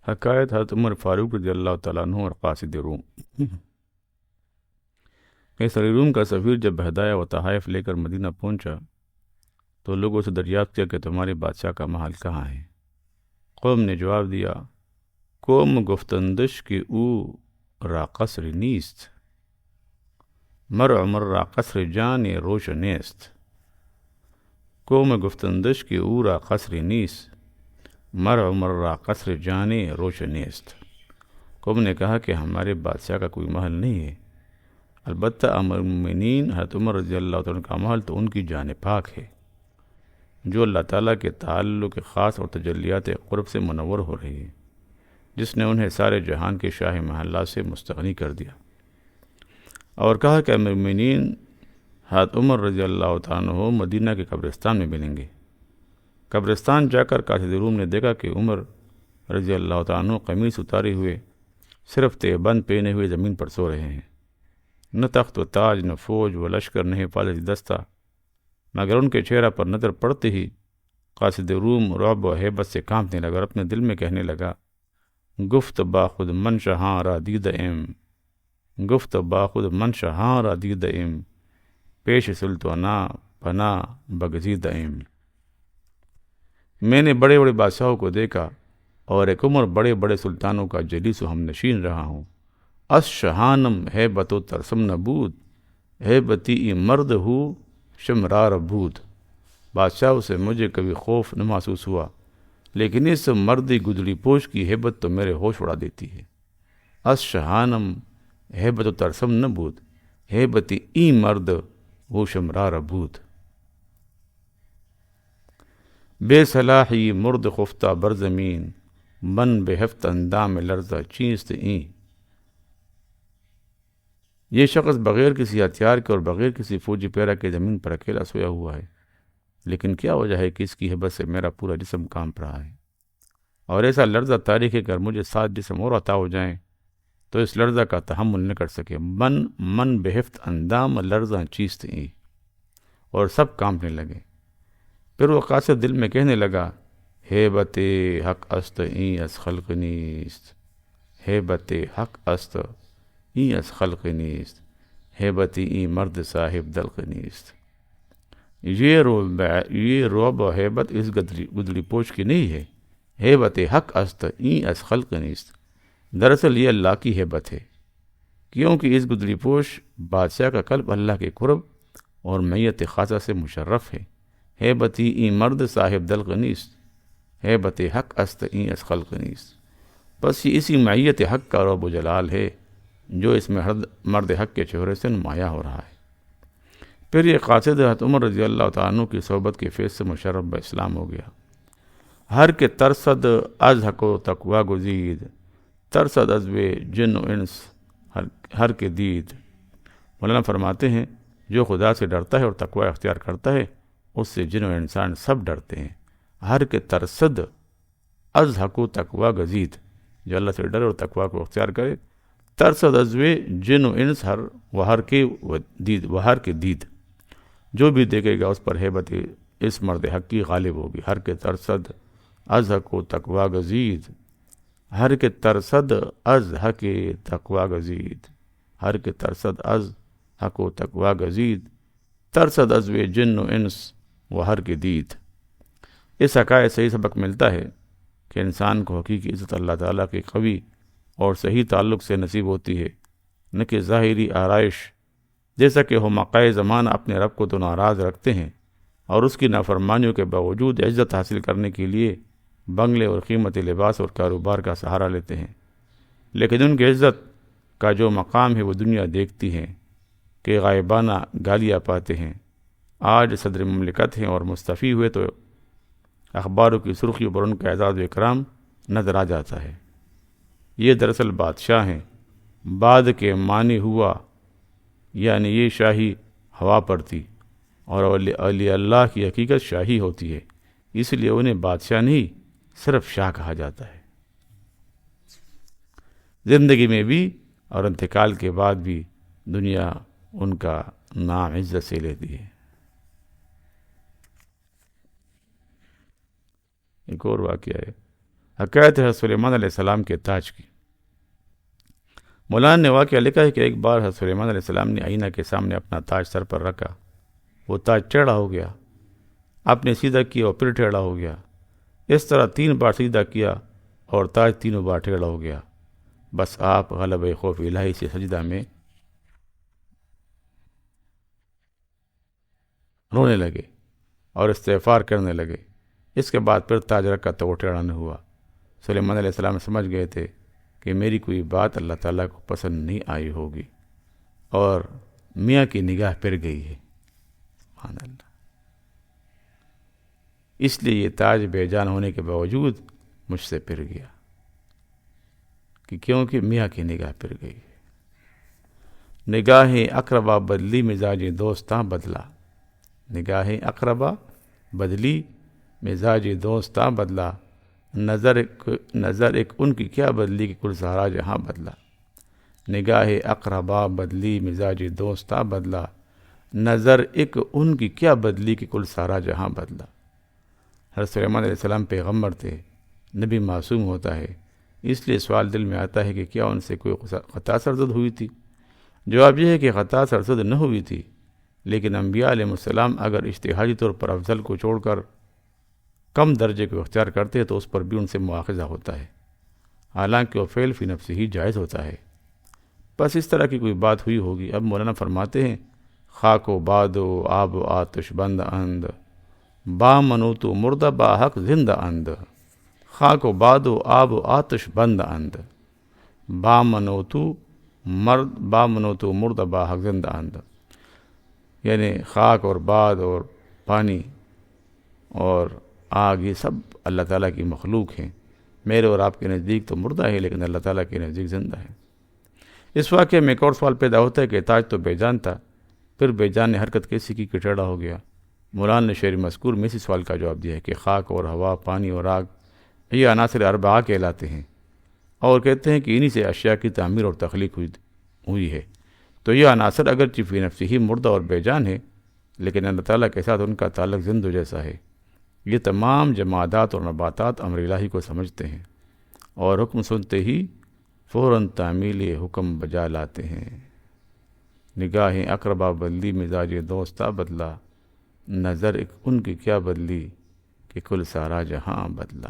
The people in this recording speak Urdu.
حکایت حضرت عمر فاروق رضی اللہ تعالیٰ عنہ اور قاصد روم۔ قیصر روم کا سفیر جب ہدایہ و تحائف لے کر مدینہ پہنچا تو لوگوں سے دریافت کیا کہ تمہارے بادشاہ کا محل کہاں ہے؟ قوم نے جواب دیا قوم گفتندش کہ او را قصر نیست، مر عمر را قصر جان روش نیست۔ قوم گفتندش کہ او را قصر نیست، مر عمر را قصر جان روش نیست۔ قوم نے کہا کہ ہمارے بادشاہ کا کوئی محل نہیں ہے، البتہ امیر المومنین حضرت عمر رضی اللہ تعالیٰ کا محل تو ان کی جان پاک ہے، جو اللہ تعالیٰ کے تعلق خاص اور تجلیات قرب سے منور ہو رہی ہے، جس نے انہیں سارے جہان کے شاہی محلات سے مستغنی کر دیا۔ اور کہا کہ امیر المومنین حضرت عمر رضی اللہ تعالیٰ عنہ مدینہ کے قبرستان میں ملیں گے۔ قبرستان جا کر قاصد روم نے دیکھا کہ عمر رضی اللہ تعالیٰ عنہ قمیص اتارے ہوئے صرف تہبند پہنے ہوئے زمین پر سو رہے ہیں، نہ تخت و تاج، نہ فوج و لشکر، نہ حفاظتی دستہ، مگر ان کے چہرہ پر نظر پڑتے ہی قاصد روم رعب و ہیبت سے کانپنے لگا اور اپنے دل میں کہنے لگا گفت باخود من شہاں را دید ایم، گفت باخود من شہاں را دید ایم، پیش سلطانہ پناہ بگزید ایم۔ میں نے بڑے بڑے بادشاہوں کو دیکھا اور ایک عمر بڑے بڑے سلطانوں کا جلیس و ہم نشین رہا ہوں۔ اس شہانم ہیبت و ترسم نبود، ہیبتی ای مرد ہو شمرار بود۔ بادشاہوں سے مجھے کبھی خوف نہ محسوس ہوا، لیکن اس مردی گدڑی پوش کی ہیبت تو میرے ہوش اڑا دیتی ہے۔ اس شہانم ہیبت و ترسم نبود، ہیبتی ای مرد ہو شمرار بود۔ بے صلاحی مرد خفتہ بر زمین، من بے ہفت اندام لرزہ چیست این۔ یہ شخص بغیر کسی ہتھیار کے اور بغیر کسی فوجی پیرا کے زمین پر اکیلا سویا ہوا ہے، لیکن کیا وجہ ہے کہ اس کی ہیبت سے میرا پورا جسم کانپ رہا ہے، اور ایسا لرزہ تاریخ ہے کہ اگر مجھے 7 جسم اور عطا ہو جائیں تو اس لرزہ کا تحمل نہ کر سکے۔ من بہفت اندام لرزہ چیست این، اور سب کانپنے لگے۔ پھر وہ قاصد دل میں کہنے لگا ہیبت حق است این از خلق نیست، ہیبت حق است این از خلق نیست، ہیبتی این مرد صاحب دلق نیست۔ یہ رعب و ہیبت اس گدڑی پوش کی نہیں ہے، ہیبت حق است این از خلق نیست، دراصل یہ اللہ کی ہیبت ہے، کیونکہ اس گدڑی پوش بادشاہ کا قلب اللہ کے قرب اور معیت خاصہ سے مشرف ہے۔ ہیبتی این مرد صاحب دلق نیست، ہیبت حق است این از خلق نیست۔ بس یہ اسی معیت حق کا رعب و جلال ہے جو اس میں مرد حق کے چہرے سے نمایاں ہو رہا ہے۔ پھر یہ قاصد حضرت عمر رضی اللہ تعالیٰ عنہ کی صحبت کے فیض سے مشرف باسلام ہو گیا۔ ہر کے ترصد از حق و تقوی گزید، ترصد از بے جن و انس ہر کے دید۔ مولانا فرماتے ہیں جو خدا سے ڈرتا ہے اور تقوی اختیار کرتا ہے اس سے جن و انسان سب ڈرتے ہیں۔ ہر کے ترصد از حق و تقوی گزید، جو اللہ سے ڈرے اور تقوی کو اختیار کرے، ترصد از بے جن و انس ہر کے دید، جو بھی دیکھے گا اس پر ہیبت اس مرد حق کی غالب ہوگی۔ ہر کے ترصد از حق و تقوی گزید، ہر کے ترصد از حق تقوی گزید، ہر کے ترصد از حق و تقوی گزید، ترصد از بے جن و انس و ہر کے دید۔ اس حکایت سے یہ سبق ملتا ہے کہ انسان کو حقیقی عزت اللہ تعالیٰ کے قوی اور صحیح تعلق سے نصیب ہوتی ہے، نہ کہ ظاہری آرائش، جیسا کہ حمقائے زمانہ اپنے رب کو تو ناراض رکھتے ہیں اور اس کی نافرمانیوں کے باوجود عزت حاصل کرنے کے لیے بنگلے اور قیمتی لباس اور کاروبار کا سہارا لیتے ہیں، لیکن ان کی عزت کا جو مقام ہے وہ دنیا دیکھتی ہے کہ غائبانہ گالیاں پاتے ہیں۔ آج صدر مملکت ہیں اور مستعفی ہوئے تو اخباروں کی سرخیوں پر ان کا اعزاز و اکرام نظر آ جاتا ہے۔ یہ دراصل بادشاہ ہیں، بعد کے معنی ہوا، یعنی یہ شاہی ہوا پر تھی، اور اولیاء اللہ کی حقیقت شاہی ہوتی ہے، اس لیے انہیں بادشاہ نہیں صرف شاہ کہا جاتا ہے۔ زندگی میں بھی اور انتقال کے بعد بھی دنیا ان کا نام عزت سے لیتی ہے۔ ایک اور واقعہ ہے، حکایت ہے سلیمان علیہ السلام کے تاج کی۔ مولانا نے واقعہ لکھا ہے کہ ایک بار حضرت سلیمان علیہ السلام نے آئینہ کے سامنے اپنا تاج سر پر رکھا، وہ تاج ٹیڑھا ہو گیا، آپ نے سیدھا کیا اور پھر ٹیڑھا ہو گیا، اس طرح 3 بار سیدھا کیا اور تاج تینوں بار ٹیڑھا ہو گیا۔ بس آپ غلبہ خوف الہی سے سجدہ میں رونے لگے اور استغفار کرنے لگے۔ اس کے بعد پھر تاج رکھا تو وہ ٹیڑھا نہ ہوا۔ سلیمان علیہ السلام سمجھ گئے تھے کہ میری کوئی بات اللہ تعالیٰ کو پسند نہیں آئی ہوگی اور میاں کی نگاہ پھر گئی ہے۔ سبحان اللہ۔ اس لیے یہ تاج بے جان ہونے کے باوجود مجھ سے پھر گیا، کہ کیونکہ میاں کی نگاہ پھر گئی ہے۔ نگاہیں اقربا بدلی مزاج دوستاں بدلا، نگاہیں اقربا بدلی مزاج دوستاں بدلا، نظر ایک ان کی کیا بدلی کہ کل سارا جہاں بدلا۔ نگاہ اقربا بدلی مزاج دوستاں بدلا، نظر ایک ان کی کیا بدلی کہ کل سارا جہاں بدلا۔ حضرت سلیمان علیہ السلام پیغمبر تھے، نبی معصوم ہوتا ہے، اس لیے سوال دل میں آتا ہے کہ کیا ان سے کوئی خطا سرزد ہوئی تھی؟ جواب یہ ہے کہ خطا سرزد نہ ہوئی تھی، لیکن انبیاء علیہ السلام اگر اجتہادی طور پر افضل کو چھوڑ کر کم درجے کو اختیار کرتے تو اس پر بھی ان سے مواخذہ ہوتا ہے، حالانکہ وہ فعل فی نفسہ ہی جائز ہوتا ہے۔ بس اس طرح کی کوئی بات ہوئی ہوگی۔ اب مولانا فرماتے ہیں، خاک و باد و آب و آتش بند اند، با منوت و مردہ با حق زندہ اند، خاک و باد و آب و آتش بند اند، با منوت و مردہ با حق زندہ اند، یعنی خاک اور باد اور پانی اور آگ یہ سب اللہ تعالیٰ کی مخلوق ہیں۔ میرے اور آپ کے نزدیک تو مردہ ہے، لیکن اللہ تعالیٰ کے نزدیک زندہ ہے۔ اس واقعے میں ایک اور سوال پیدا ہوتا ہے کہ تاج تو بے جان تھا، پھر بے جان نے حرکت کیسی کی کہ ٹیڑھا ہو گیا؟ مولانا نے شعر مذکور میں اسی سوال کا جواب دیا ہے کہ خاک اور ہوا، پانی اور آگ یہ عناصر اربعہ کہلاتے ہیں، اور کہتے ہیں کہ انہی سے اشیاء کی تعمیر اور تخلیق ہوئی ہے۔ تو یہ عناصر اگرچہ فی نفسہ ہی مردہ اور بے جان ہے، لیکن اللہ تعالیٰ کے ساتھ ان کا تعلق زندہ جیسا ہے۔ یہ تمام جمادات اور نباتات امر الہی کو سمجھتے ہیں اور حکم سنتے ہی فوراً تعمیل حکم بجا لاتے ہیں۔ نگاہیں اقربا بدلی مزاج دوستہ بدلا، نظر ایک ان کی کیا بدلی کہ کل سارا جہاں بدلا۔